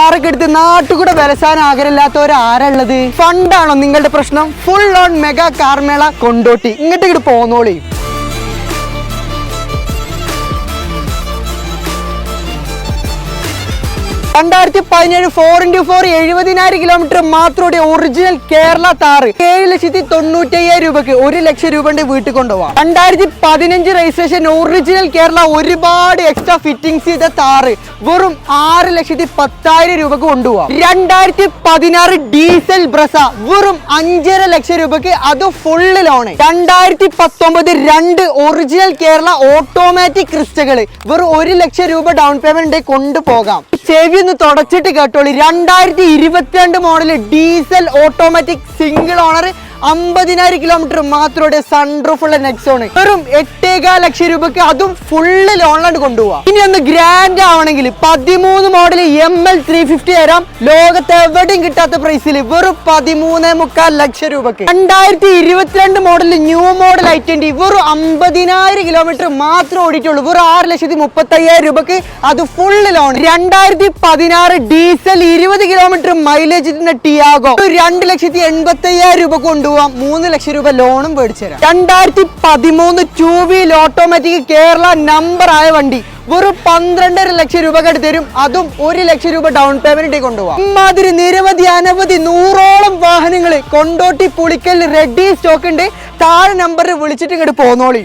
കാറൊക്കെ എടുത്ത് നാട്ടുകൂടെ വിലസാൻ ആഗ്രഹമില്ലാത്തവരാരുള്ളത്? ഫണ്ടാണോ നിങ്ങളുടെ പ്രശ്നം? ഫുൾ ഓൺ മെഗാ കാർമേള കൊണ്ടോട്ടി. ഇങ്ങോട്ട് പോന്നോളി. 2017 4x4 70,000 കിലോമീറ്റർ മാത്രം ഒറിജിനൽ കേരള താറ് 7,95,000 രൂപക്ക് 1 ലക്ഷം രൂപന്റെ വീട്ടിൽ കൊണ്ടുപോവാം. 2015 രജിസ്ട്രേഷൻ ഒറിജിനൽ കേരള ഒരുപാട് എക്സ്ട്രാ ഫിറ്റിംഗ്സ് ചെയ്ത താറ് വെറും 6,10,000 രൂപക്ക് കൊണ്ടുപോവാം. 2016 ഡീസൽ ബ്രസ വെറും 5.5 ലക്ഷം രൂപക്ക്, അത് full loan. 2019 2 original Kerala automatic ക്രിസ്റ്റകള് വെറും 1 ലക്ഷം രൂപ ഡൗൺ പേയ്മെന്റ് കൊണ്ടുപോകാം. ചെവി ഒന്ന് തുടച്ചിട്ട് കേട്ടോളി. 2022 model diesel automatic single owner 50,000 kilometre മാത്രം സൺറൂഫുള്ള നെക്സോണ് വെറും 8.5 ലക്ഷം രൂപക്ക്, അതും ഫുള്ള് ലോണിലാണ് കൊണ്ടുപോവാം. ഇനി ഒന്ന് ഗ്രാൻഡ് ആവണമെങ്കിൽ 13 മോഡൽ ML 350 തരാം. ലോകത്ത് എവിടെയും കിട്ടാത്ത പ്രൈസിൽ വെറും 13.25 ലക്ഷം രൂപക്ക്. 2022 മോഡൽ ന്യൂ മോഡൽ i20 വെറും 50,000 കിലോമീറ്റർ മാത്രം ഓടിയിട്ടുള്ളൂ, വെറും 6,35,000 രൂപക്ക്, അത് full loan. 2016 diesel 20 kilometre mileage Tiago 2,85,000 രൂപ കൊണ്ടുപോകാം. 3 ലക്ഷം രൂപ ലോണും മേടിച്ചു തരാം. 2013 2 വീൽ ഓട്ടോമാറ്റിക് കേരള നമ്പർ ആയ വണ്ടി വെറും 12.5 ലക്ഷം രൂപ തരും, അതും 1 ലക്ഷം രൂപ ഡൗൺ പേയ്മെന്റ് കൊണ്ടുപോകാം. ഇമാതിരി നിരവധി അനവധി 100ഓളം വാഹനങ്ങൾ കൊണ്ടോട്ടി പുളിക്കൽ റെഡി സ്റ്റോക്ക് ഉണ്ട്. താഴെ നമ്പറിൽ വിളിച്ചിട്ട് ഇങ്ങോട്ട് പോന്നോളി.